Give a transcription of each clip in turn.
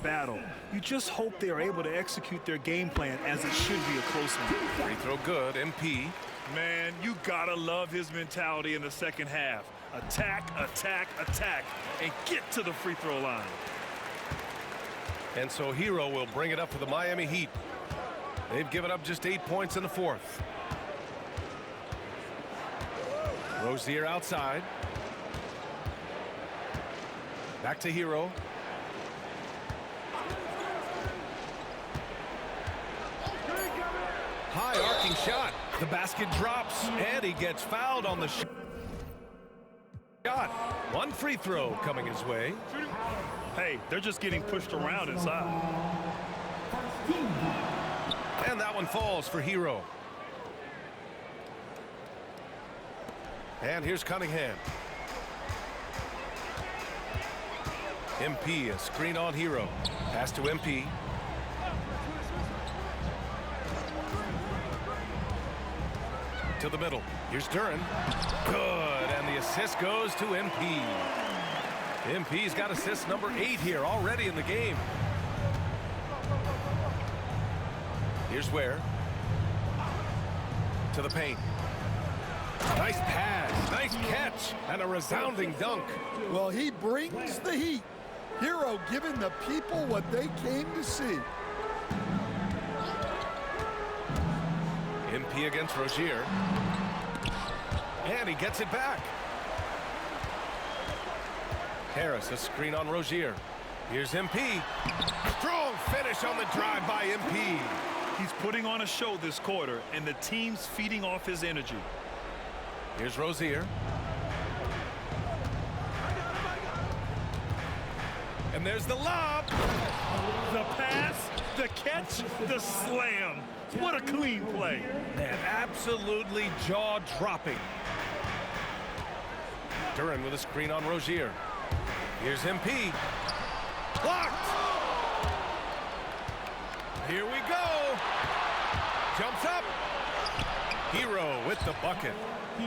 battle. You just hope they are able to execute their game plan, as it should be a close one. Free throw good, MP. Man, you gotta love his mentality in the second half. Attack, attack, attack, and get to the free throw line. And so Hero will bring it up for the Miami Heat. They've given up just 8 points in the fourth. Rozier outside. Back to Hero. High arcing shot. The basket drops, and he gets fouled on the shot. One free throw coming his way. Hey, they're just getting pushed around inside. And that one falls for Hero. And here's Cunningham. MP, a screen on Hero. Pass to MP. To the middle. Here's Duren. Good, and the assist goes to MP. MP's got assist number 8 here already in the game. Here's Ware. To the paint. Nice pass, nice catch, and a resounding dunk. Well, he brings the heat. Hero giving the people what they came to see. MP against Rozier. And he gets it back. Harris, a screen on Rozier. Here's MP. Strong finish on the drive by MP. He's putting on a show this quarter, and the team's feeding off his energy. Here's Rozier. And there's the lob. The pass, the catch, the slam. What a clean play. Man, absolutely jaw-dropping. Duren with a screen on Rozier. Here's MP. Blocked. Here we go. Jumps up. Hero with the bucket.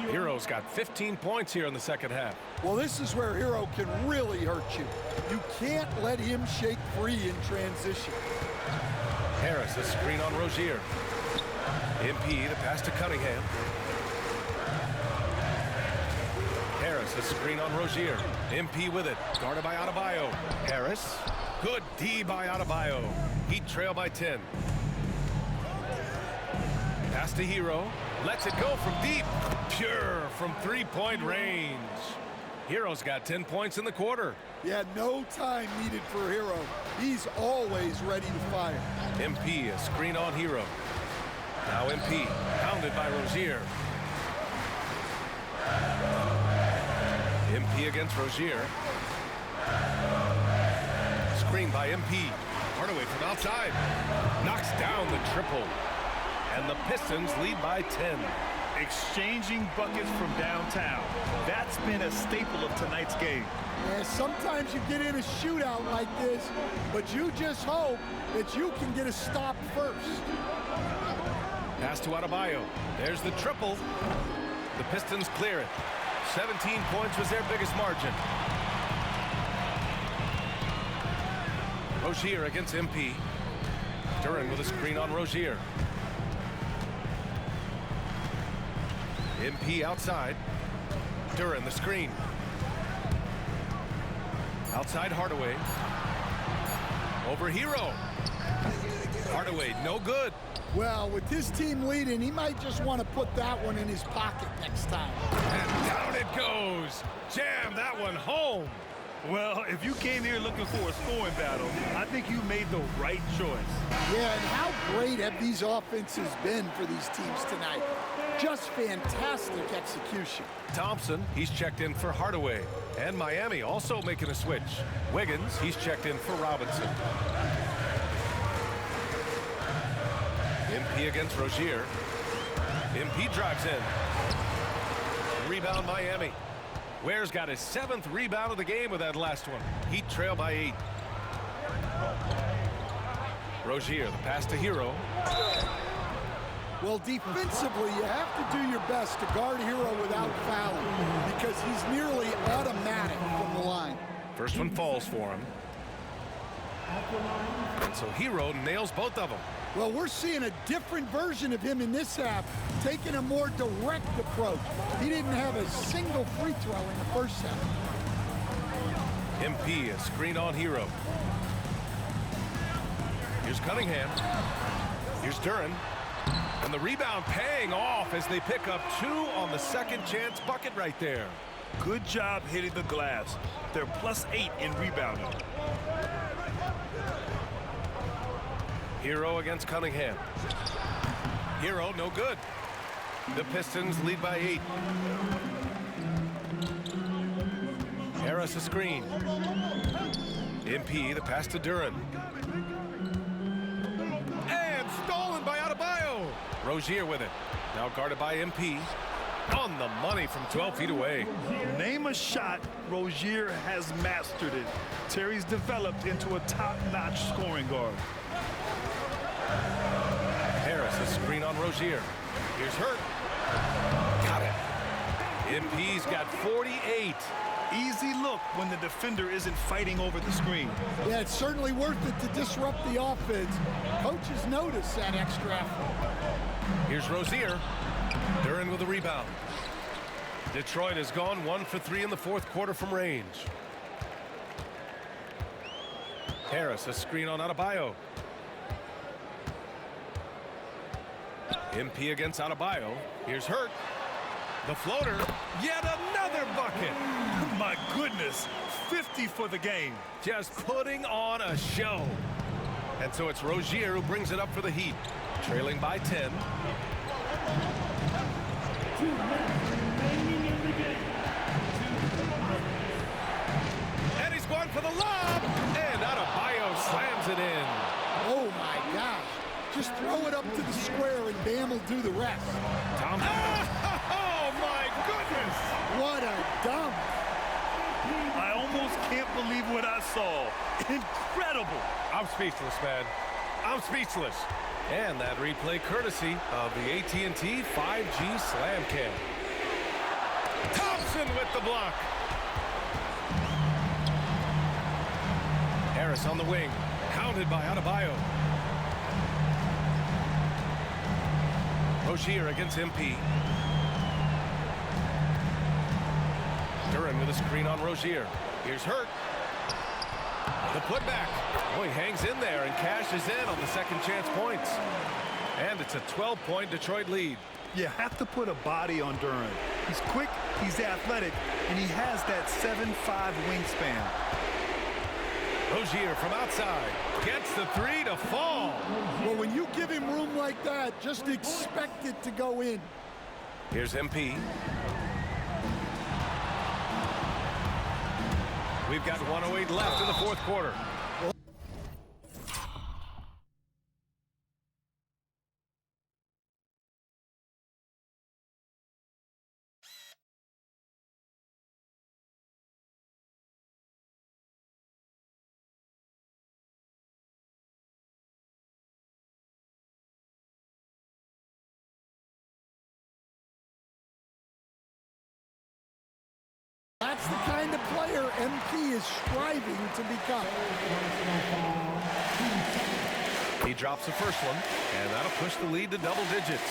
Hero's got 15 points here in the second half. Well, this is where Hero can really hurt you. You can't let him shake free in transition. Harris, a screen on Rozier. MP, the pass to Cunningham. Harris, a screen on Rozier. MP with it, guarded by Adebayo. Harris, good D by Adebayo. Heat trail by 10. Pass to Hero, lets it go from deep. Pure from three-point range. Hero's got 10 points in the quarter. Yeah, no time needed for Hero. He's always ready to fire. MP, a screen on Hero. Now MP, pounded by Rozier. MP against Rozier. Screen by MP. Hardaway from outside. Knocks down the triple. And the Pistons lead by 10. Exchanging buckets from downtown. That's been a staple of tonight's game. Yeah, sometimes you get in a shootout like this, but you just hope that you can get a stop first. Pass to Adebayo. There's the triple. The Pistons clear it. 17 points was their biggest margin. Rozier against MP. Duren with a screen on Rozier. MP outside. Duren the screen. Outside Hardaway. Over Hero. Hardaway, no good. Well, with his team leading, he might just want to put that one in his pocket next time. And down it goes. Jam that one home. Well, if you came here looking for a scoring battle, I think you made the right choice. Yeah, and how great have these offenses been for these teams tonight? Just fantastic execution. Thompson, he's checked in for Hardaway. And Miami also making a switch. Wiggins, he's checked in for Robinson. MP against Rozier. MP drives in. Rebound Miami. Ware's got his 7th rebound of the game with that last one. Heat trail by 8. Rozier, the pass to Hero. Well, defensively, you have to do your best to guard Hero without fouling because he's nearly automatic from the line. First one falls for him. And so Hero nails both of them. Well, we're seeing a different version of him in this half, taking a more direct approach. He didn't have a single free throw in the first half. MP, a screen on Hero. Here's Cunningham. Here's Duren. And the rebound paying off as they pick up 2 on the second chance bucket right there. Good job hitting the glass. They're +8 in rebounding. Hero against Cunningham. Hero, no good. The Pistons lead by 8. Harris a screen. MP, the pass to Duren. And stolen by Adebayo. Rozier with it. Now guarded by MP. On the money from 12 feet away. Name a shot, Rozier has mastered it. Terry's developed into a top-notch scoring guard. Harris, a screen on Rozier. Here's Hurt. Got it. MP's got 48. Easy look when the defender isn't fighting over the screen. Yeah, it's certainly worth it to disrupt the offense. Coaches notice that extra effort. Here's Rozier. Duren with a rebound. Detroit has gone 1 for 3 in the fourth quarter from range. Harris, a screen on Adebayo. MP against Adebayo. Here's Hurt. The floater. Yet another bucket. My goodness, 50 for the game. Just putting on a show. And so it's Rozier who brings it up for the Heat. Trailing by 10. And he's going for the lob. And Adebayo slams it in. Oh, my gosh. Just throw it up to the square and Bam will do the rest. Oh, my goodness. What a dump. I almost can't believe what I saw. Incredible. I'm speechless, man. I'm speechless. And that replay courtesy of the AT&T 5G Slam Cam. Thompson with the block. Harris on the wing. Hounded by Adebayo. Rozier against MP. Duren with a screen on Rozier. Here's Hurt. The putback. Oh, he hangs in there and cashes in on the second chance points. And it's a 12-point Detroit lead. You have to put a body on Duren. He's quick, he's athletic, and he has that 7'5" wingspan. Rozier from outside gets the 3 to fall. Well, when you give him room like that, just expect it to go in. Here's MP. We've got 1:08 left in the fourth quarter. That's the kind of player MP is striving to become. He drops the first one, and that'll push the lead to double digits.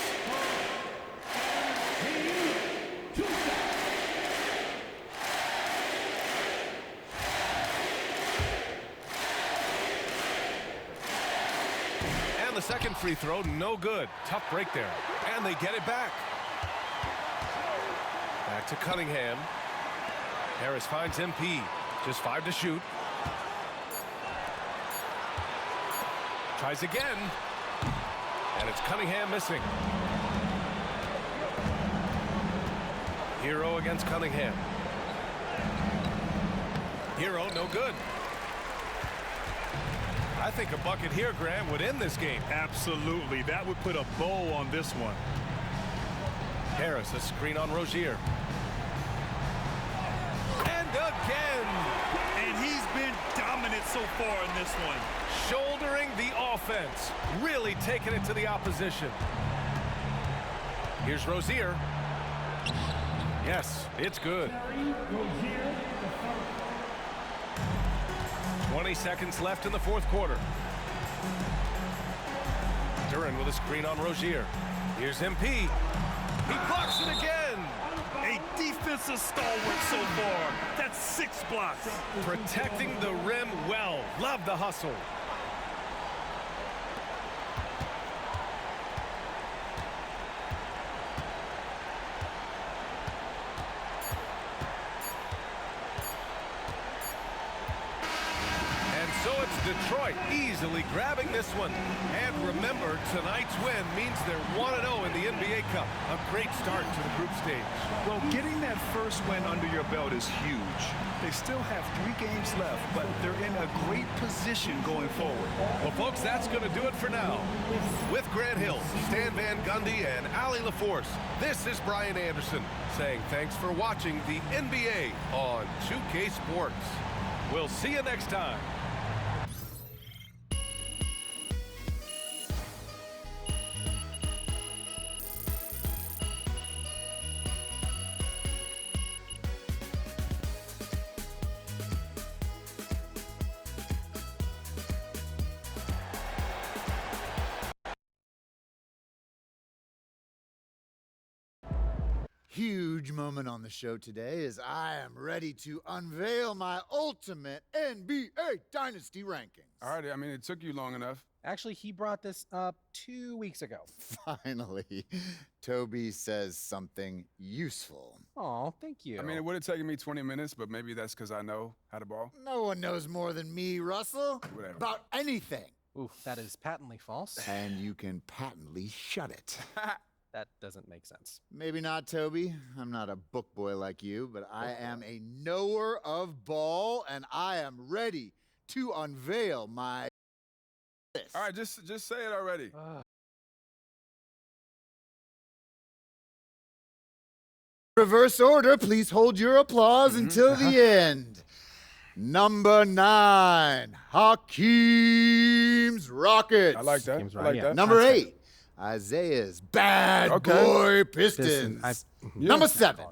And the second free throw, no good. Tough break there. And they get it back. Back to Cunningham. Harris finds MP. Just 5 to shoot. Tries again. And it's Cunningham missing. Hero against Cunningham. Hero, no good. I think a bucket here, Graham, would end this game. Absolutely. That would put a bow on this one. Harris, a screen on Rozier. Again. And he's been dominant so far in this one. Shouldering the offense. Really taking it to the opposition. Here's Rozier. Yes, it's good. 20 seconds left in the fourth quarter. Duran with a screen on Rozier. Here's MP. He blocks it again. A defensive stalwart so far. That's 6 blocks. Protecting the rim well. Love the hustle. So it's Detroit easily grabbing this one. And remember, tonight's win means they're 1-0 in the NBA Cup. A great start to the group stage. Well, getting that first win under your belt is huge. They still have 3 games left, but they're in a great position going forward. Well, folks, that's going to do it for now. With Grant Hill, Stan Van Gundy, and Ali LaForce, this is Brian Anderson saying thanks for watching the NBA on 2K Sports. We'll see you next time. Huge moment on the show today as I am ready to unveil my ultimate NBA Dynasty rankings. All right, I mean, it took you long enough. Actually, he brought this up 2 weeks ago. Finally, Toby says something useful. Oh, thank you. I mean, it would have taken me 20 minutes, but maybe that's because I know how to ball. No one knows more than me, Russell, Whatever. about anything. Ooh, that is patently false. And you can patently shut it. That doesn't make sense. Maybe not, Toby. I'm not a book boy like you, but I am a knower of ball, and I am ready to unveil my list. All right, just say it already. Reverse order, please hold your applause until the end. Number 9, Hakeem's Rockets. I like that. Seems I right, like yeah. that. Number 8, Isaiah's Bad Boy Pistons. Number 7,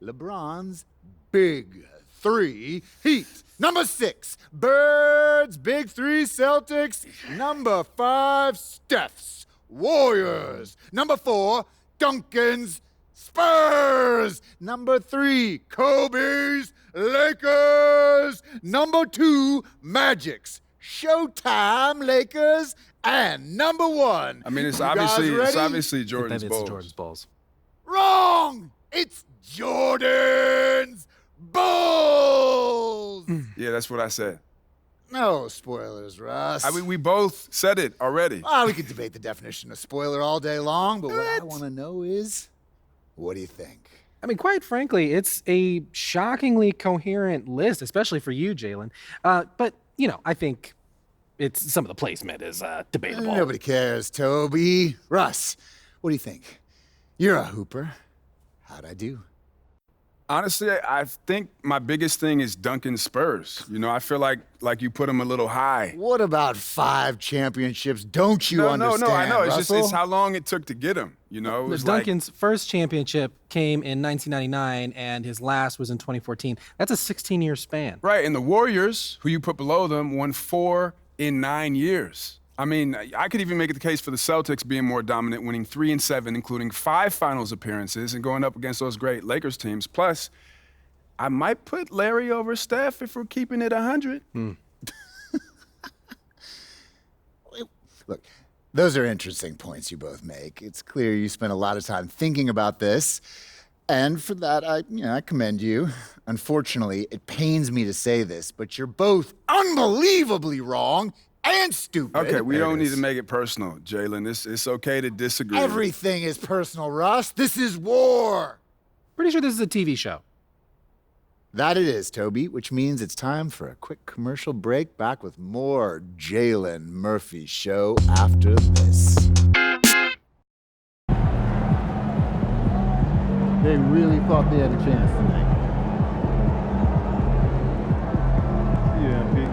LeBron's Big 3 Heat. Number 6, Birds Big 3 Celtics. Number 5, Steph's Warriors. Number 4, Duncan's Spurs. Number 3, Kobe's Lakers. Number 2, Magic's Showtime Lakers. And number 1. I mean, it's You guys ready? obviously Jordan's That is Bulls. Jordan's Bulls. Wrong! It's Jordan's Bulls! Yeah, that's what I said. No spoilers, Russ. I mean, we both said it already. We could debate the definition of spoiler all day long, but what I want to know is, what do you think? I mean, quite frankly, it's a shockingly coherent list, especially for you, Jalen. But, you know, I think some of the placement is debatable. Nobody cares, Toby. Russ, what do you think? You're a hooper. How'd I do? Honestly, I think my biggest thing is Duncan's Spurs. You know, I feel like you put him a little high. What about 5 championships? Don't you understand, No, I know. It's Russell? how long it took to get him. You know, it was Duncan's first championship came in 1999, and his last was in 2014. That's a 16-year span. Right, and the Warriors, who you put below them, won 4 in 9 years. I mean, I could even make the case for the Celtics being more dominant, winning 3 and 7, including 5 finals appearances and going up against those great Lakers teams. Plus, I might put Larry over Steph if we're keeping it 100. Look, those are interesting points you both make. It's clear you spent a lot of time thinking about this, and for that, I commend you. Unfortunately, it pains me to say this, but you're both unbelievably wrong and stupid. Okay, we There it don't need is. to make it personal, Jalen. It's okay to disagree. Everything is personal, Russ. This is war. Pretty sure this is a TV show. That it is, Toby, which means it's time for a quick commercial break. Back with more Jalen Murphy Show after this. They really thought they had a chance tonight. Yeah, Pete.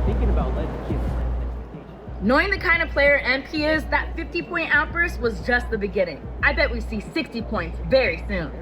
thinking about letting the kids play. Knowing the kind of player MP is, that 50-point outburst was just the beginning. I bet we see 60 points very soon.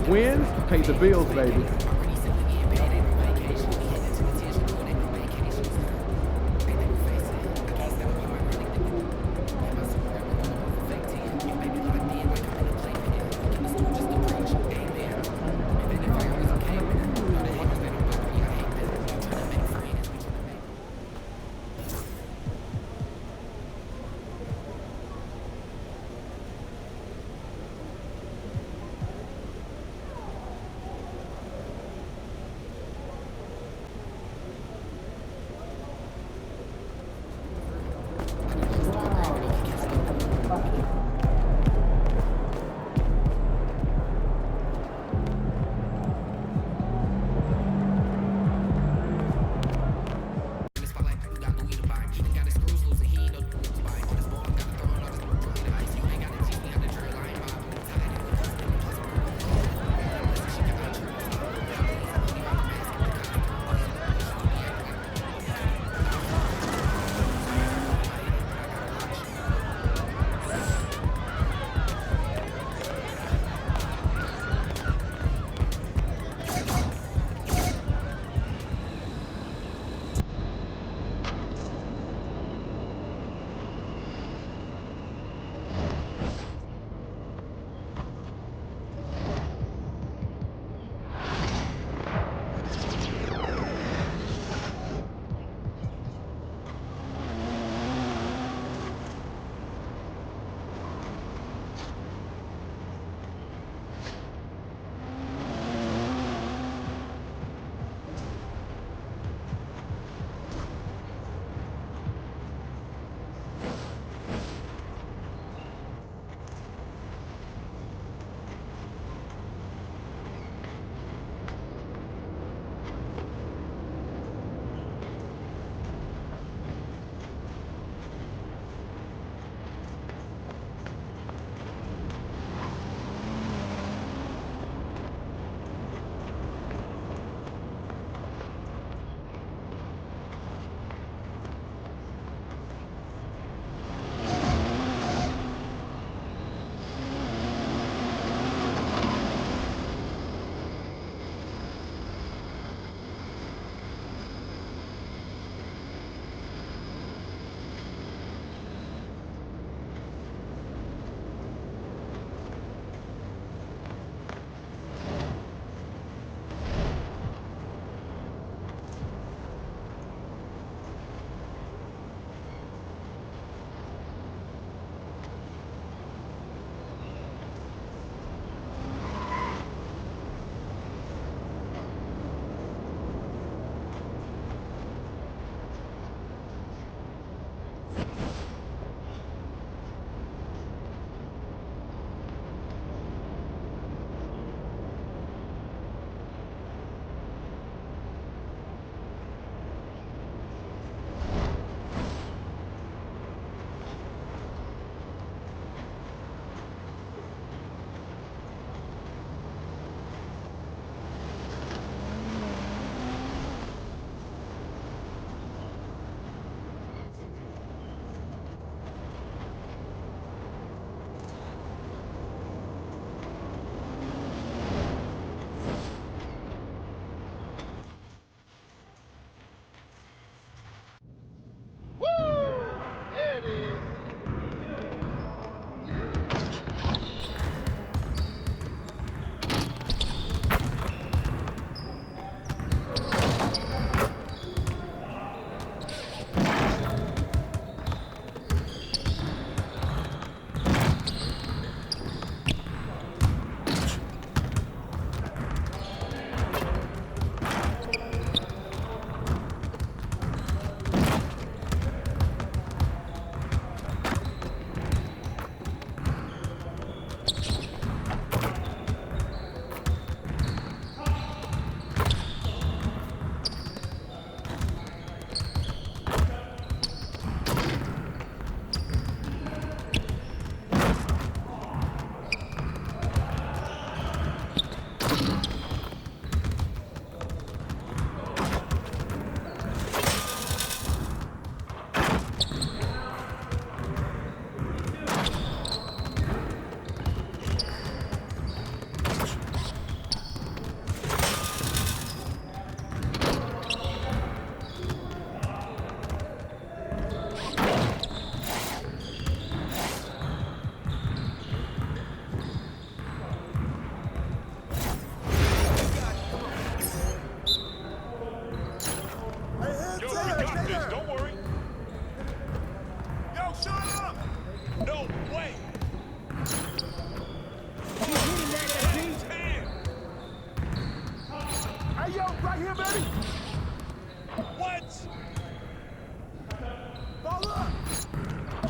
Wins pay the bills, baby.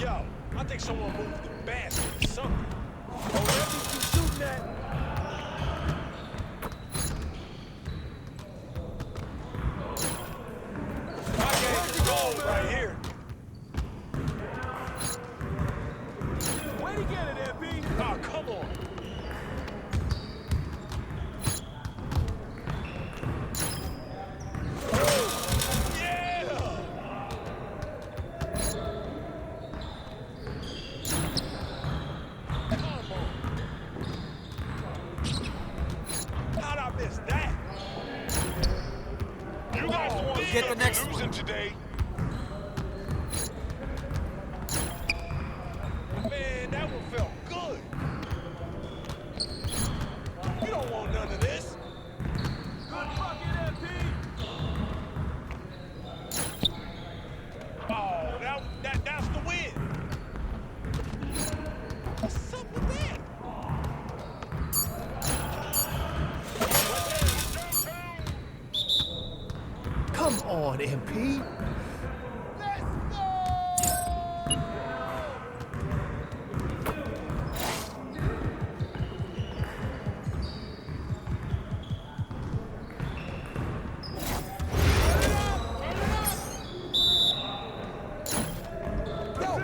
Yo, I think someone moved the basket or something. Oh, let me keep shooting that. Where'd you go, right here? Way to get it, MP. Oh, come on. Get the next one. Today. Man, that one felt good. You don't want none of this. Good bucket, MP. Oh, that's the win. What's up with that? Come on, MP. Let's go!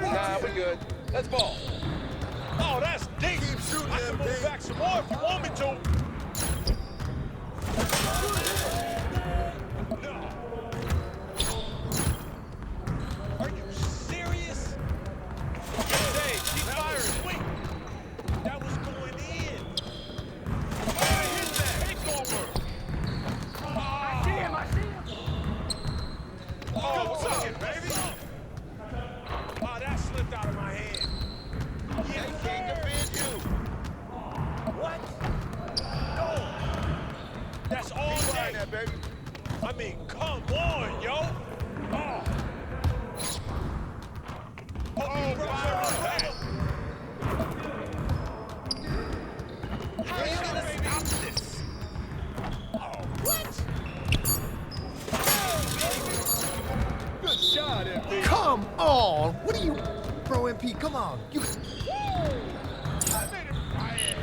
Nah, we're good. Let's ball. Oh, that's deep. Keep shooting, I can move back some more if you want me to. Baby. I mean, come on, yo. Oh. Oh, right. How are you gonna stop this? Oh, what? Good shot, MP. Come on. What are you, bro, MP? Come on. You. I made it right.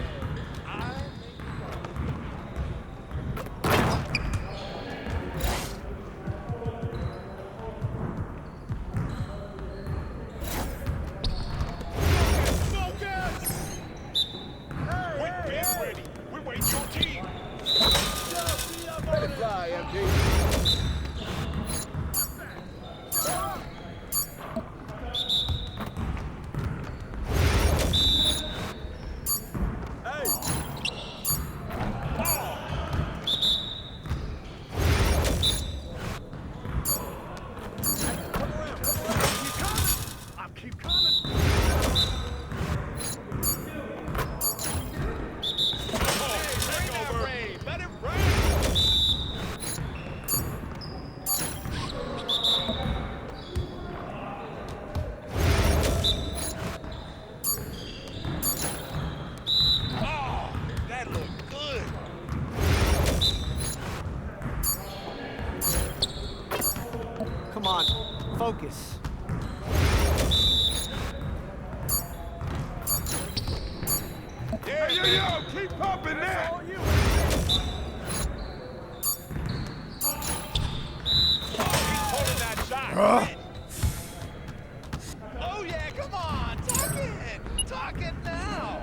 Come on, focus. Yeah, keep pumping that. He's pulling that shot. Oh yeah, come on, talk it now.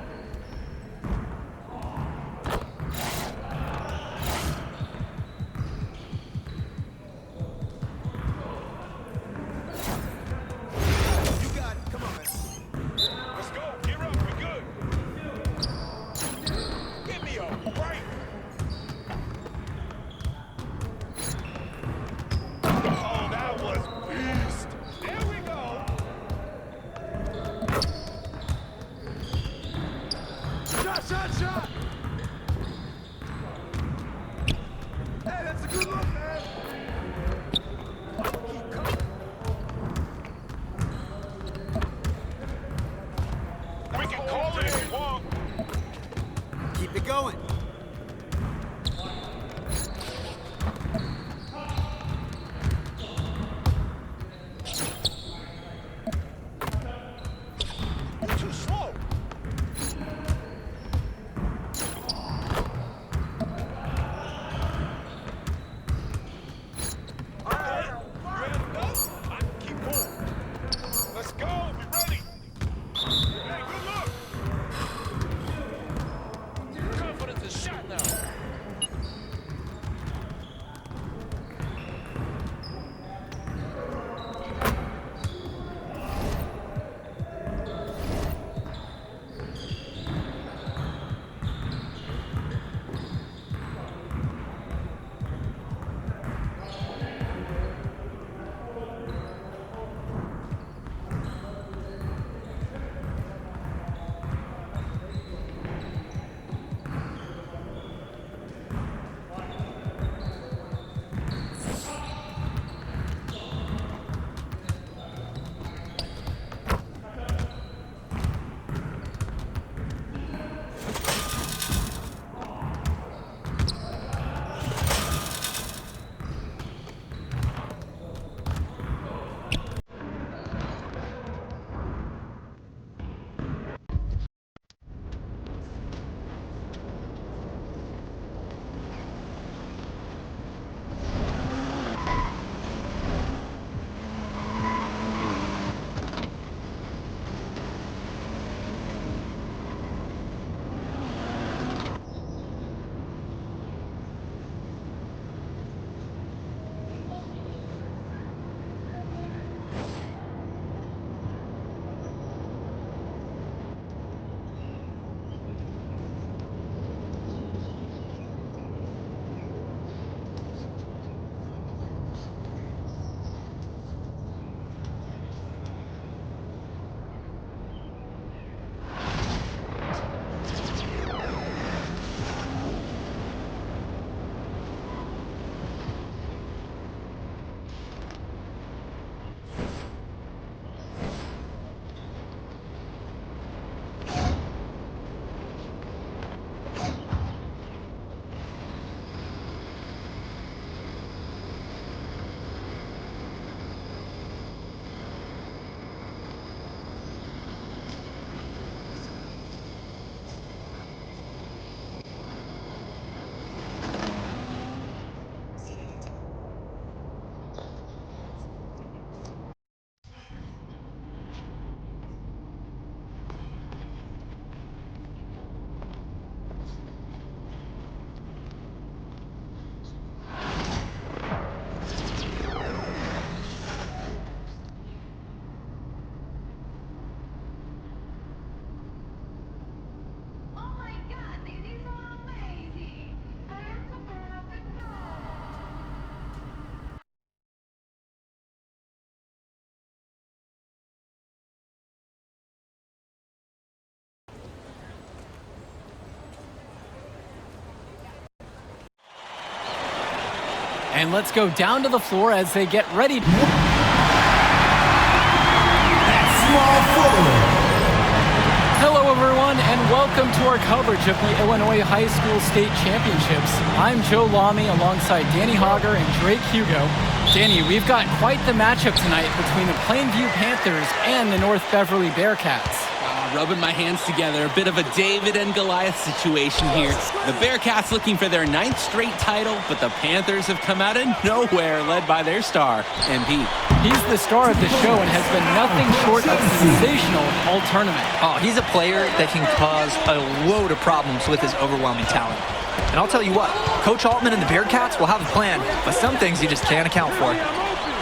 And let's go down to the floor as they get ready. Hello everyone, and welcome to our coverage of the Illinois High School State Championships. I'm Joe Lamy alongside Danny Hogger and Drake Hugo. Danny, we've got quite the matchup tonight between the Plainview Panthers and the North Beverly Bearcats. Rubbing my hands together, a bit of a David and Goliath situation here. The Bearcats looking for their 9th straight title, but the Panthers have come out of nowhere, led by their star, MP. He's the star of the show and has been nothing short of sensational all tournament. Oh, he's a player that can cause a load of problems with his overwhelming talent. And I'll tell you what, Coach Altman and the Bearcats will have a plan, but some things you just can't account for.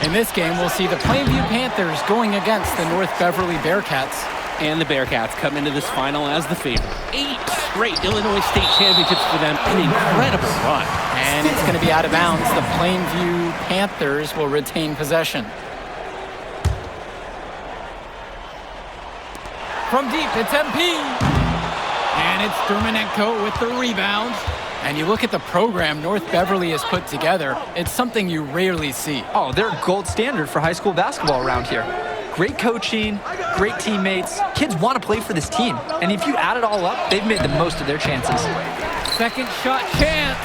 In this game, we'll see the Plainview Panthers going against the North Beverly Bearcats. And the Bearcats come into this final as the favorite. 8 straight Illinois State Championships for them. An incredible run. And it's going to be out of bounds. The Plainview Panthers will retain possession. From deep, it's MP. And it's Dermanenko with the rebound. And you look at the program North Beverly has put together, it's something you rarely see. Oh, they're gold standard for high school basketball around here. Great coaching, great teammates. Kids want to play for this team. And if you add it all up, they've made the most of their chances. Second shot chance.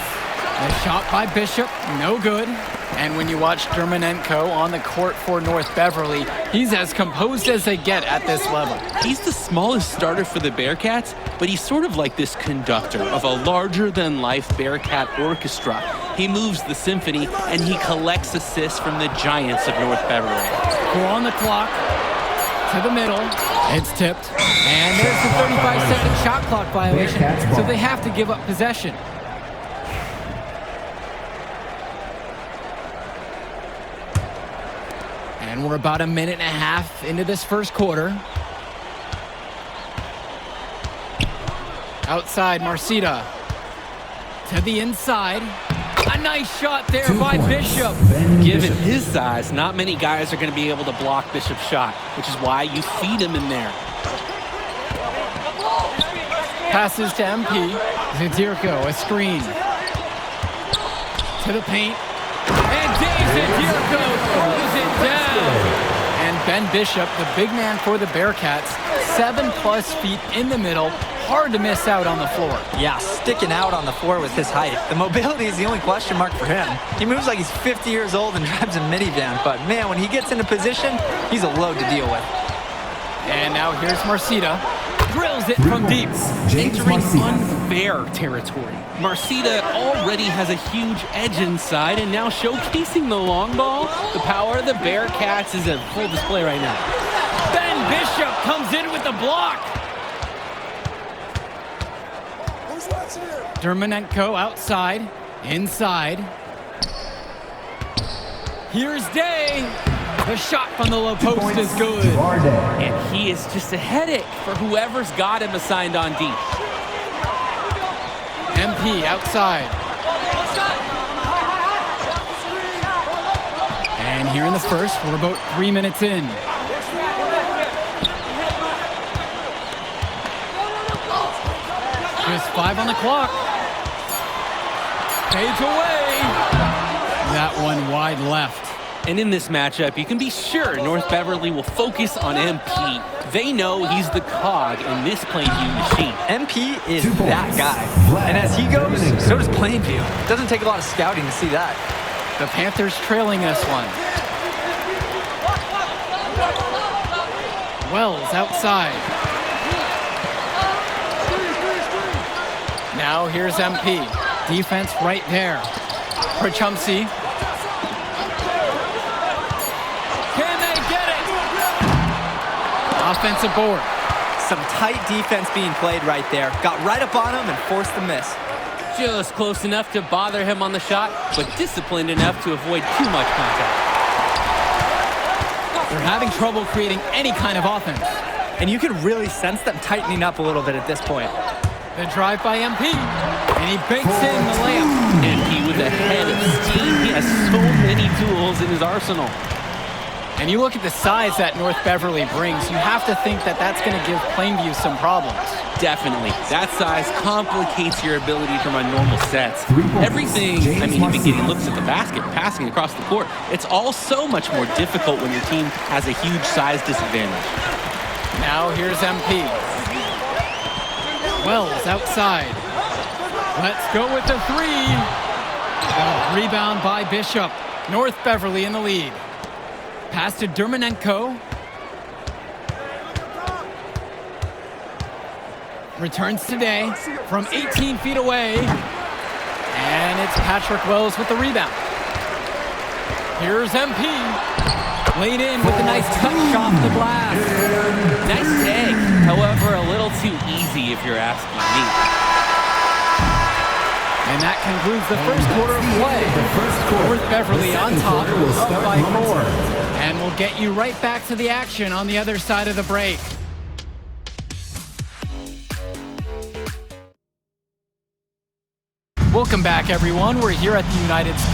A shot by Bishop, no good. And when you watch Dermanenko on the court for North Beverly, he's as composed as they get at this level. He's the smallest starter for the Bearcats, but he's sort of like this conductor of a larger-than-life Bearcat orchestra. He moves the symphony, and he collects assists from the giants of North Beverly. 4 on the clock, to the middle, it's tipped, and there's the 35-second shot clock violation, so they have to give up possession. And we're about a minute and a half into this first quarter. Outside, Marcita. To the inside. A nice shot there by Bishop. Given his size, not many guys are going to be able to block Bishop's shot, which is why you feed him in there. Passes to MP. Zadirko, a screen. To the paint. And Dave Zadirko throws it down. And Ben Bishop, the big man for the Bearcats, 7+ feet in the middle. Hard to miss out on the floor. Yeah, sticking out on the floor with his height. The mobility is the only question mark for him. He moves like he's 50 years old and drives a minivan, but man, when he gets into position, he's a load to deal with. And now here's Marcita. Drills it from deep. Entering unfair territory. Marcita already has a huge edge inside, and now showcasing the long ball. The power of the Bearcats is at full display right now. Ben Bishop comes in with the block. Dermanenko outside, inside. Here's Day. The shot from the low post is good. And he is just a headache for whoever's got him assigned on deep. MP outside. And here in the first, we're about 3 minutes in. Just 5 on the clock. Fades away. That one wide left. And in this matchup, you can be sure North Beverly will focus on MP. They know he's the cog in this Plainview machine. MP is that guy. And as he goes, so does Plainview. It doesn't take a lot of scouting to see that. The Panthers trailing this one. Wells outside. Now here's MP. Defense right there. Prachumsey. Can they get it? Offensive board. Some tight defense being played right there. Got right up on him and forced the miss. Just close enough to bother him on the shot, but disciplined enough to avoid too much contact. They're having trouble creating any kind of offense. And you can really sense them tightening up a little bit at this point. The drive by MP, and he bakes in the layup. MP with a head of steam. He has so many tools in his arsenal. And you look at the size that North Beverly brings, you have to think that that's going to give Plainview some problems. Definitely. That size complicates your ability to run normal sets. Everything, I mean, even getting looks at the basket, passing across the court, it's all so much more difficult when your team has a huge size disadvantage. Now here's MP. Wells outside. Let's go with the three. Rebound by Bishop. North Beverly in the lead. Pass to Dermanenko. Returns today from 18 feet away. And it's Patrick Wells with the rebound. Here's MP. Laid in with a nice touch off the glass. Nice tag, however, a little too easy if you're asking me. And that concludes the first quarter of play. North Beverly on top, up by 4. And we'll get you right back to the action on the other side of the break. Welcome back, everyone. We're here at the United States.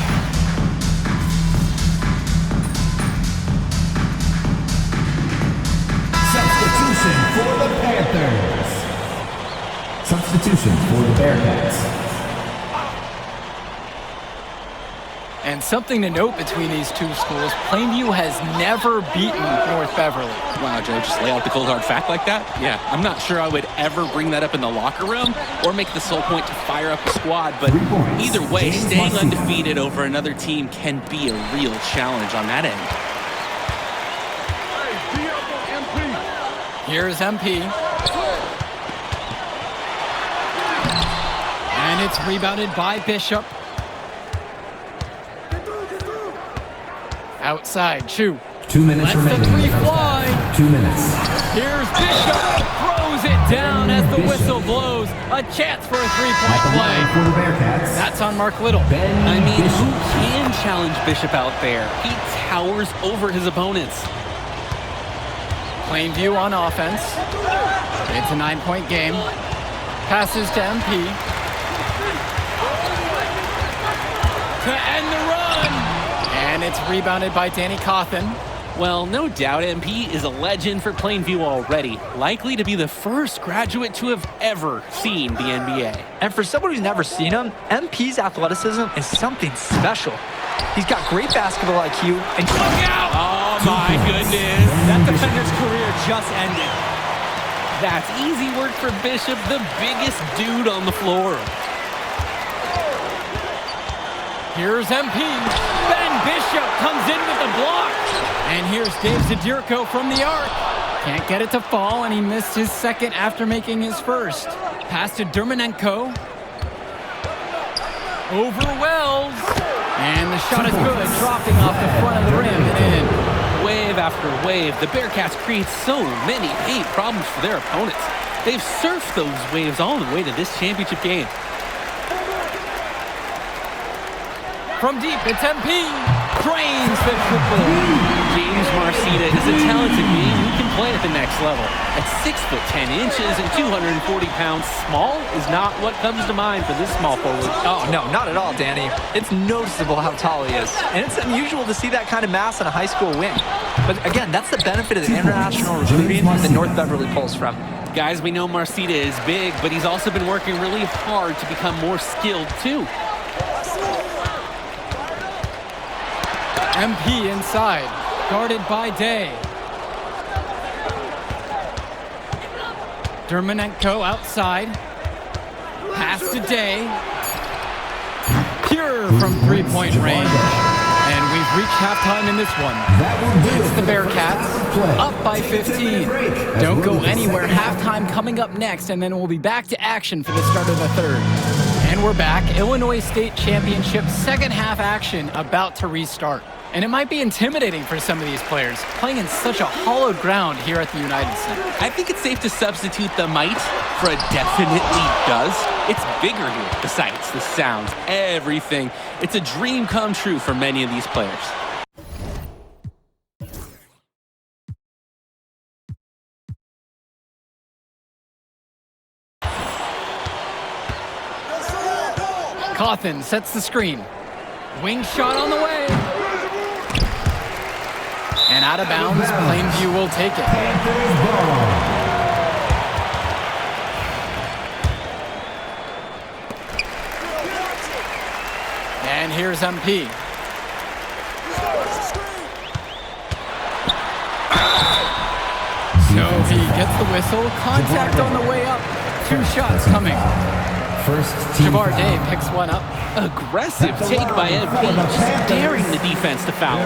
Substitution for the Panthers. Substitution for the Bearcats. And something to note between these two schools, Plainview has never beaten North Beverly. Wow, Joe, just lay out the cold hard fact like that? Yeah, I'm not sure I would ever bring that up in the locker room or make the sole point to fire up a squad, but either way, staying undefeated over another team can be a real challenge on that end. Here's MP. And it's rebounded by Bishop. Outside, Chu. 2 minutes remaining. Lets the three fly. 2 minutes. Here's Bishop. Throws it down as the whistle blows. A chance for a three-point play. For the Bearcats. That's on Mark Little. I mean, who can challenge Bishop out there? He towers over his opponents. Plainview on offense. It's a 9-point game. Passes to MP. To end the run. And it's rebounded by Danny Cawthon. Well, no doubt MP is a legend for Plainview already. Likely to be the first graduate to have ever seen the NBA. And for someone who's never seen him, MP's athleticism is something special. He's got great basketball IQ and look out! Oh my goodness. That defender's career just ended. That's easy work for Bishop, the biggest dude on the floor. Here's MP. Ben Bishop comes in with the block. And here's Dave Zadirko from the arc. Can't get it to fall, and he missed his second after making his first. Pass to Dermanenko. Over Wells. And the shot is good, dropping off the front of the rim and in. Wave after wave, the Bearcats create so many paint problems for their opponents. They've surfed those waves all the way to this championship game. From deep, it's MP. Drains the triple. James Marcita is a talented being who can play at the next level. At 6'10" and 240 pounds, small is not what comes to mind for this small forward. Oh, no, not at all, Danny. It's noticeable how tall he is. And it's unusual to see that kind of mass on a high school wing. But again, that's the benefit of the international recruiting that North Beverly pulls from. Guys, we know Marcita is big, but he's also been working really hard to become more skilled, too. MP inside, guarded by Day. Dermanenko outside. Pass to Day. Pure from three-point range. And we've reached halftime in this one. It's the Bearcats, up by 15. Don't go anywhere. Halftime coming up next, and then we'll be back to action for the start of the third. And we're back. Illinois State Championship second half action about to restart. And it might be intimidating for some of these players, playing in such a hollowed ground here at the United Center. I think it's safe to substitute the might for a definitely does. It's bigger here. The sights, the sounds, everything. It's a dream come true for many of these players. Cawthon sets the screen. Wing shot on the way. And out of bounds, Plainview will take it. And here's MP. So he gets the whistle. Contact on the way up. 2 shots coming. Jabbar Day picks one up. Aggressive take by MP, just daring the defense to foul.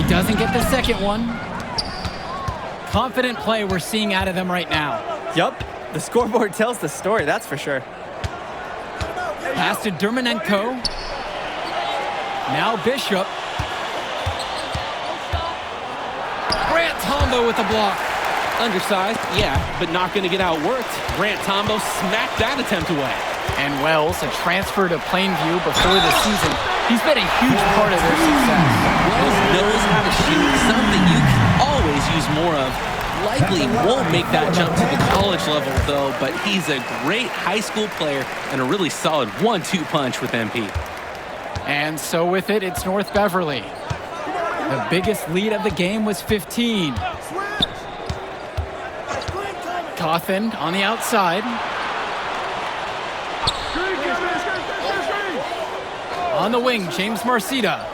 He doesn't get the second one. Confident play we're seeing out of them right now. Yup, the scoreboard tells the story, that's for sure. Pass to Dermanenko. Now Bishop. Grant Tombo with the block. Undersized, yeah, but not going to get outworked. Grant Tombo smacked that attempt away. And Wells, a transfer to Plainview before the season. He's been a huge part of their success. Wells knows how to shoot, something you can always use more of. Likely won't make that jump to the college level, though, but he's a great high school player and a really solid 1-2 punch with MP. And so with it, it's North Beverly. The biggest lead of the game was 15. Cawthon on the outside. On the wing, James Marcita.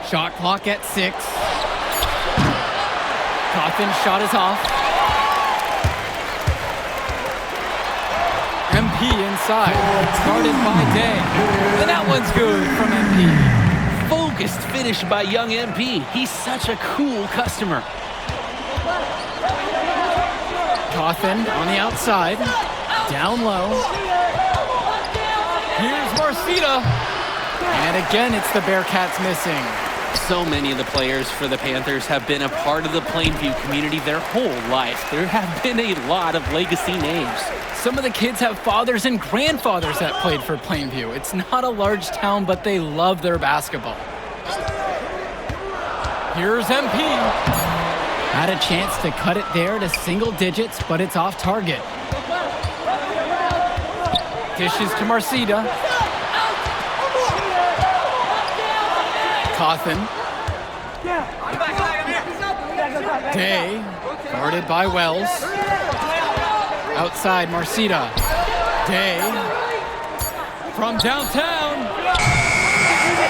Shot clock at 6. Cawthon's shot is off. MP inside. Started by Day. And that one's good from MP. Focused finish by young MP. He's such a cool customer. Cawthon on the outside. Down low. Here's Marcita. And again, it's the Bearcats missing. So many of the players for the Panthers have been a part of the Plainview community their whole life. There have been a lot of legacy names. Some of the kids have fathers and grandfathers that played for Plainview. It's not a large town, but they love their basketball. Here's MP. Had a chance to cut it there to single digits, but it's off target. Dishes to Marcita. Cawthon. Day, guarded by Wells. Outside, Marcita. Day. From downtown.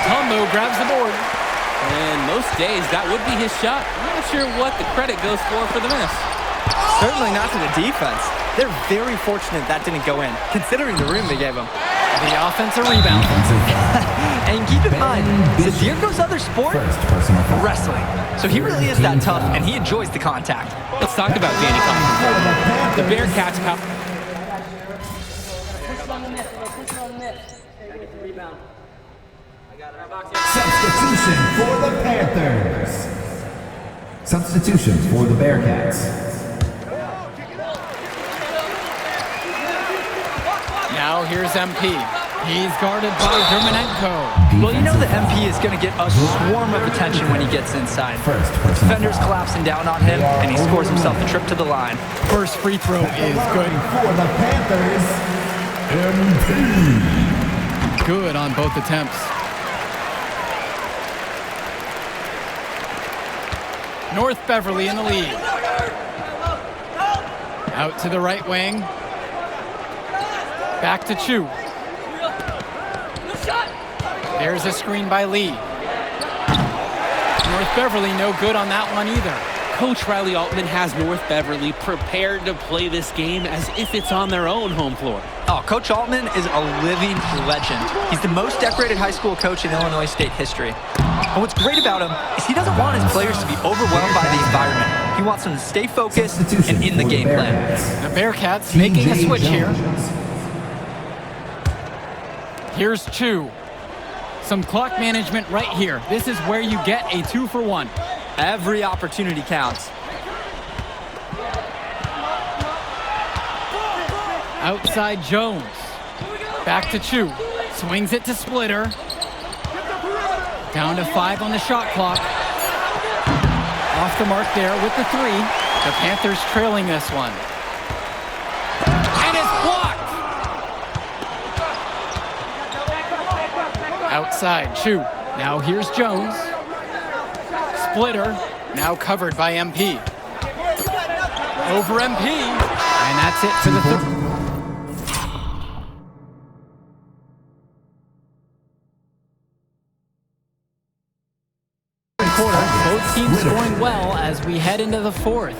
Tombo grabs the board. And most days, that would be his shot. I'm not sure what the credit goes for the miss. Certainly not to the defense. They're very fortunate that didn't go in, considering the room they gave him. The offensive rebound. And keep in mind, Zadirko's other sport, wrestling. So he really is that tough, and he enjoys the contact. Let's talk about Danny Cawthon. The Bearcats Substitution for the Panthers. Substitution for the Bearcats. Now here's MP. He's guarded by Dermanenko. Well, you know the MP is going to get a swarm of attention when he gets inside. Defenders collapsing down on him, and he scores himself a trip to the line. First free throw is good. For the Panthers, MP. Good on both attempts. North Beverly in the lead. Out to the right wing. Back to Chu. There's a screen by Lee. North Beverly no good on that one either. Coach Riley Altman has North Beverly prepared to play this game as if it's on their own home floor. Oh, Coach Altman is a living legend. He's the most decorated high school coach in Illinois state history. And what's great about him is he doesn't want his players to be overwhelmed by the environment. He wants them to stay focused and in the game plan. The Bearcats making a switch here. Here's Chu. Some clock management right here. This is where you get a 2-for-1. Every opportunity counts. Outside Jones. Back to Chu. Swings it to Splitter. Down to 5 on the shot clock. Off the mark there with the 3. The Panthers trailing this one. And it's blocked! Outside, Chu. Now here's Jones. Splitter, now covered by MP. Over MP, and that's it for the third. well as we head into the fourth.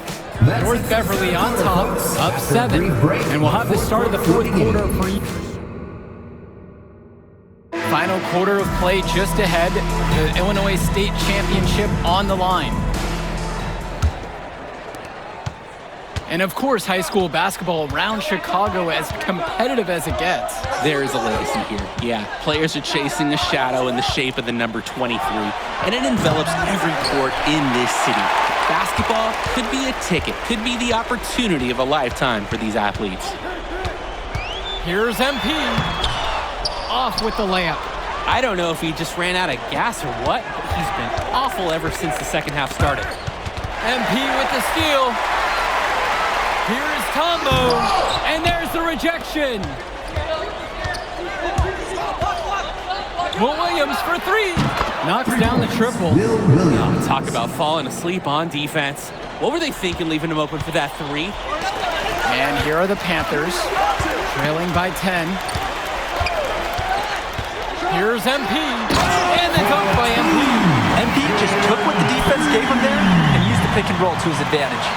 North Beverly on top, up 7. And we'll have the start of the fourth quarter for you. Final quarter of play just ahead. The Illinois State Championship on the line. And of course, high school basketball around Chicago as competitive as it gets. There is a legacy here. Yeah, players are chasing a shadow in the shape of the number 23, and it envelops every court in this city. Basketball could be a ticket, could be the opportunity of a lifetime for these athletes. Here's MP. Off with the layup. I don't know if he just ran out of gas or what, but he's been awful ever since the second half started. MP with the steal. Here's Tombo, and there's the rejection. Will Williams for 3. Knocks down the triple. Oh, talk about falling asleep on defense. What were they thinking leaving him open for that 3? And here are the Panthers, trailing by 10. Here's MP, and the dunk by MP. MP just took what the defense gave him there and used the pick and roll to his advantage.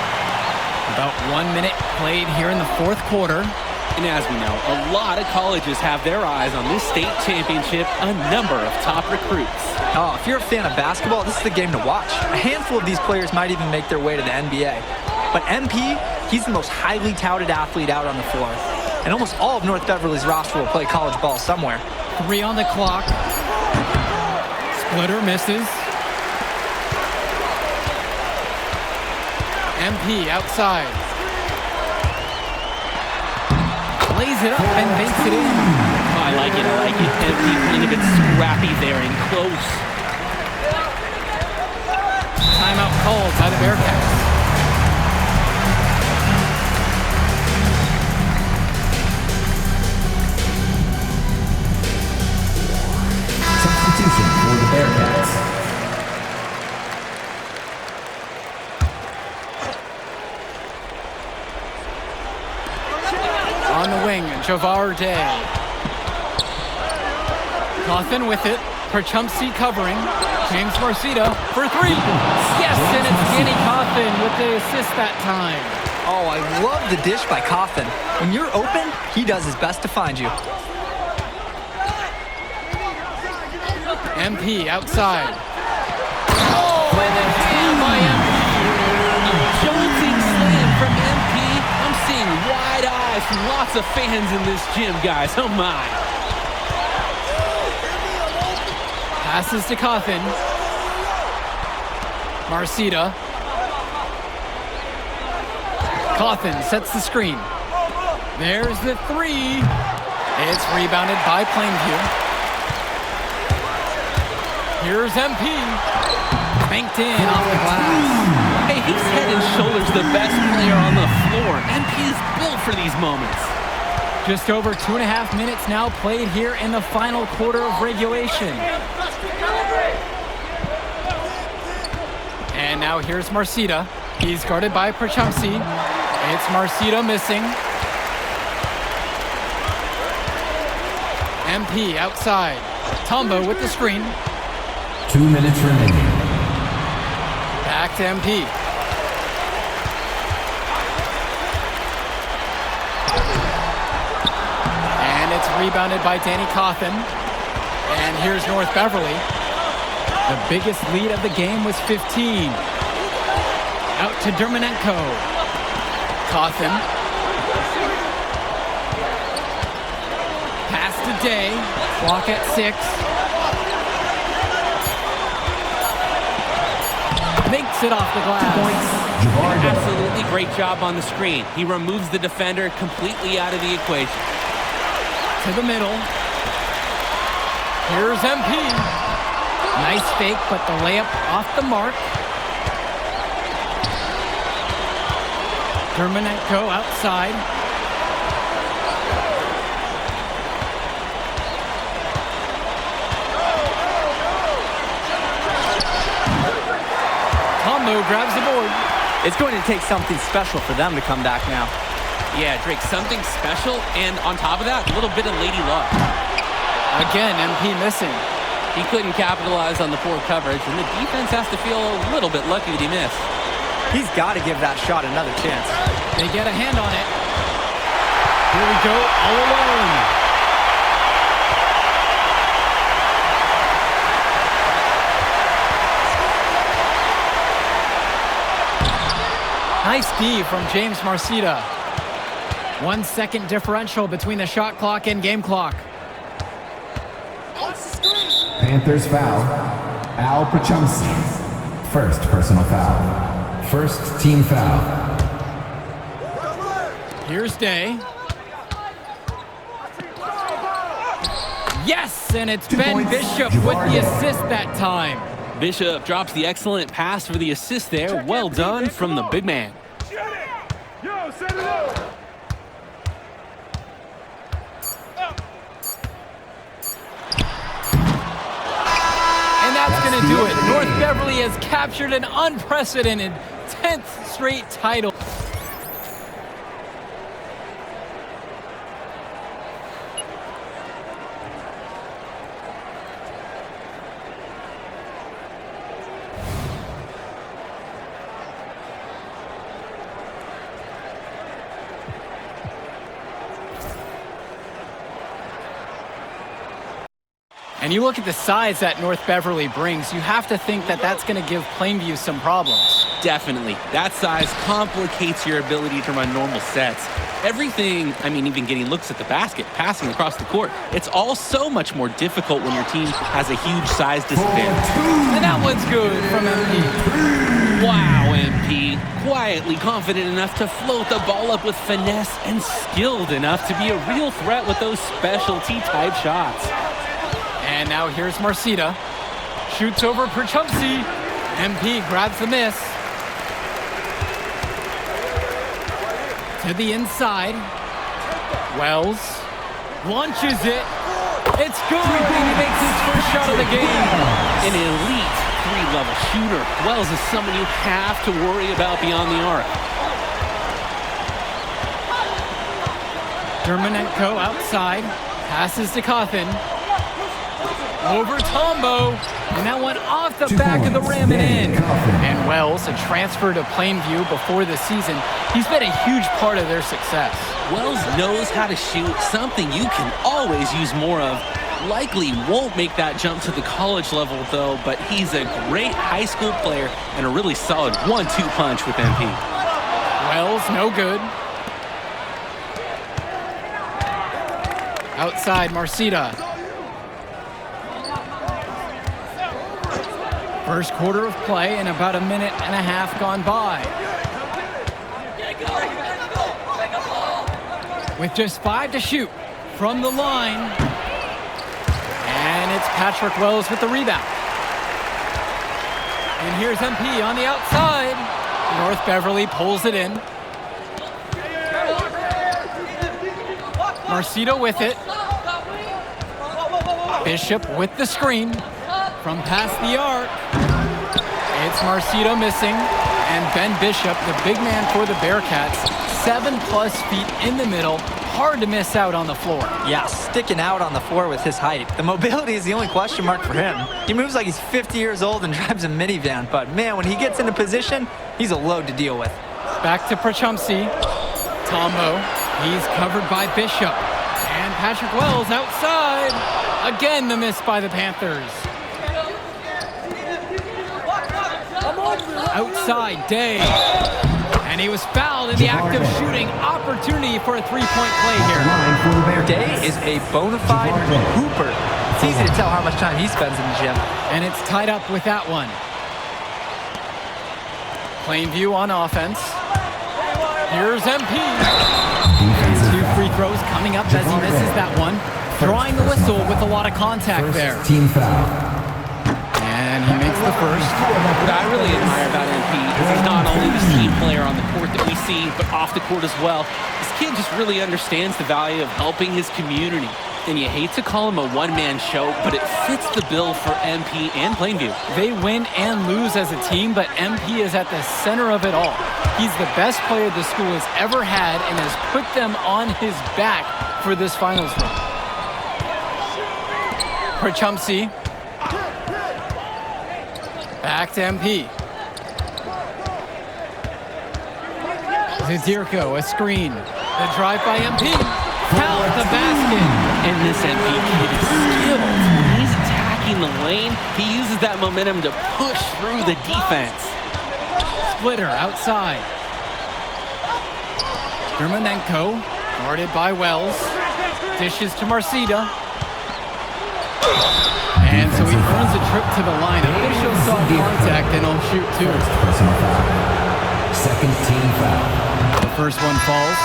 About 1 minute played here in the fourth quarter. And as we know, a lot of colleges have their eyes on this state championship, a number of top recruits. Oh, if you're a fan of basketball, this is the game to watch. A handful of these players might even make their way to the NBA. But MP, he's the most highly touted athlete out on the floor. And almost all of North Beverly's roster will play college ball somewhere. 3 on the clock. Splitter misses. MP outside. Lays it up and makes it in. Oh, I like it. MP playing a bit scrappy there and close. Timeout called by the Bearcats. Substitution for the Bearcats. On the wing, Javar Day. Coffin with it. Perchumsey covering. James Marcita for 3. Yes, and it's Danny Coffin with the assist that time. Oh, I love the dish by Coffin. When you're open, he does his best to find you. MP outside. Oh, and a jam by MP. Jolting slam from MP. I'm seeing wide eyes from lots of fans in this gym, guys. Oh, my. Passes to Coffin. Marcita. Coffin sets the screen. There's the 3. It's rebounded by Plainview. Here's MP. Banked in off the glass. Hey, he's head and shoulders the best player on the floor. MP is built for these moments. Just over 2.5 minutes now played here in the final quarter of regulation. And now here's Marcita. He's guarded by Perchumsey. It's Marcita missing. MP outside. Tombo with the screen. 2 minutes remaining. Back to MP. And it's rebounded by Danny Coffin. And here's North Beverly. The biggest lead of the game was 15. Out to Dermanenko. Coffin. Pass to Day. Clock at 6. Makes it off the glass. Absolutely great job on the screen. He removes the defender completely out of the equation. To the middle. Here's MP. Nice fake, but the layup off the mark. Dermanenko outside. Tombo grabs the board. It's going to take something special for them to come back now. Yeah, Drake, something special, and on top of that, a little bit of lady luck. Again, MP missing. He couldn't capitalize on the poor coverage, and the defense has to feel a little bit lucky that he missed. He's got to give that shot another chance. They get a hand on it. Here we go, all alone. Nice D from James Marcita. 1 second differential between the shot clock and game clock. Panthers foul. Al Pachumsi. First personal foul. First team foul. Here's Day. Yes, and it's Ben Bishop with the assist that time. Bishop drops the excellent pass for the assist there. Well done from the big man. Yo, set it up. And that's going to do it. North Beverly has captured an unprecedented 10th straight title. And you look at the size that North Beverly brings, you have to think that that's going to give Plainview some problems. Definitely. That size complicates your ability to run normal sets. Everything, I mean, even getting looks at the basket, passing across the court, it's all so much more difficult when your team has a huge size disadvantage. And that one's good from MP. Wow, MP. Quietly confident enough to float the ball up with finesse and skilled enough to be a real threat with those specialty type shots. And now here's Marcita. Shoots over Pachumsi. MP grabs the miss. To the inside. Wells launches it. It's good, and he makes his first shot of the game. An elite three-level shooter. Wells is someone you have to worry about beyond the arc. Dermonenko outside. Passes to Cawthon. Over Tombo, and that one off the back of the rim and in. And Wells, a transfer to Plainview before the season, he's been a huge part of their success. Wells knows how to shoot, something you can always use more of. Likely won't make that jump to the college level, though, but he's a great high school player and a really solid 1-2 punch with MP. Wells, no good. Outside, Marcita. First quarter of play and about a minute and a half gone by. With just 5 to shoot from the line. And it's Patrick Wells with the rebound. And here's MP on the outside. North Beverly pulls it in. Marcita with it. Bishop with the screen. From past the arc, it's Marcita missing, and Ben Bishop, the big man for the Bearcats, 7+ feet in the middle, hard to miss out on the floor. Yeah, sticking out on the floor with his height. The mobility is the only question mark for him. He moves like he's 50 years old and drives a minivan, but man, when he gets into position, he's a load to deal with. Back to Pachumsi. Tombo, he's covered by Bishop, and Patrick Wells outside. Again, the miss by the Panthers. Outside, Day. And he was fouled in the act of shooting. Opportunity for a three-point play here. Day is a bona fide hooper. It's easy to tell how much time he spends in the gym. And it's tied up with that one. Plainview on offense. Here's MP. 2 free throws coming up as he misses that one. Drawing the whistle with a lot of contact there. Team foul. And he makes the first. What I really admire about MP is he's not only this team player on the court that we see, but off the court as well. This kid just really understands the value of helping his community. And you hate to call him a one-man show, but it fits the bill for MP and Plainview. They win and lose as a team, but MP is at the center of it all. He's the best player the school has ever had and has put them on his back for this finals run. Pachumsi Back to MP. Zadirko, a screen. The drive by MP. Count the basket. And this MP kid is skilled. When he's attacking the lane, he uses that momentum to push through the defense. Splitter outside. Germanenko, guarded by Wells. Dishes to Marcita. And so he earns a trip to the line. Official saw contact and he'll shoot two. Personal foul. Second team foul. The first one falls.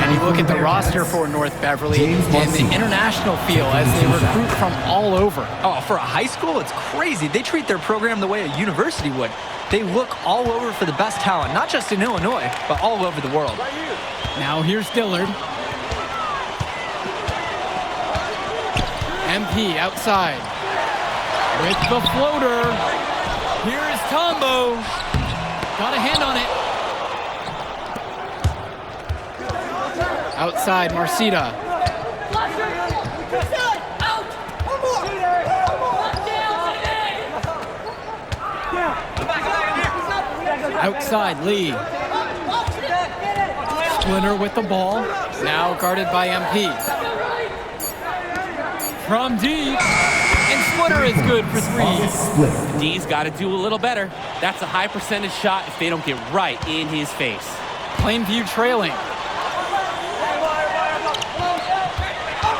And you look at the roster for North Beverly in the international field as they recruit from all over. Oh, for a high school, it's crazy. They treat their program the way a university would. They look all over for the best talent, not just in Illinois, but all over the world. Now here's Dillard. MP outside with the floater. Here is Tombo. Got a hand on it. Outside, Marcita. Outside, Lee. Splinter with the ball. Now guarded by MP. From deep. And Splitter is good for three. D's got to do a little better. That's a high percentage shot if they don't get right in his face. Plainview trailing.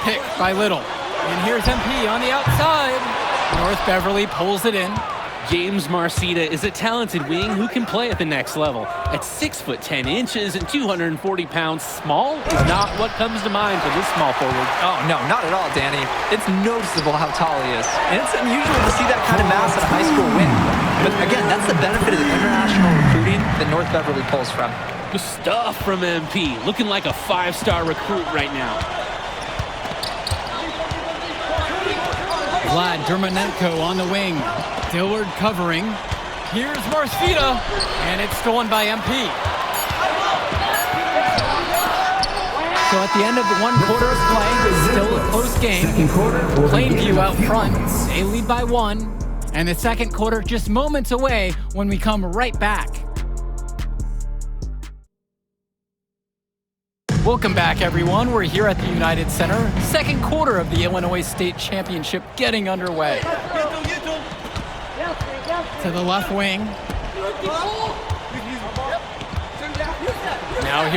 Picked by Little. And here's MP on the outside. North Beverly pulls it in. James Marcita is a talented wing who can play at the next level. At 6'10" and 240 pounds, small is not what comes to mind for this small forward. Oh, no, not at all, Danny. It's noticeable how tall he is. And it's unusual to see that kind of mass at a high school wing. But again, that's the benefit of the international recruiting that North Beverly pulls from. The stuff from MP, looking like a 5-star recruit right now. Vlad Germanenko on the wing. Dillard covering. Here's Marcita, and it's stolen by MP. So at the end of the one quarter of play, still a close game. Plainview out front. They lead by 1. And the second quarter just moments away when we come right back. Welcome back, everyone. We're here at the United Center. Second quarter of the Illinois State Championship getting underway. To the left wing.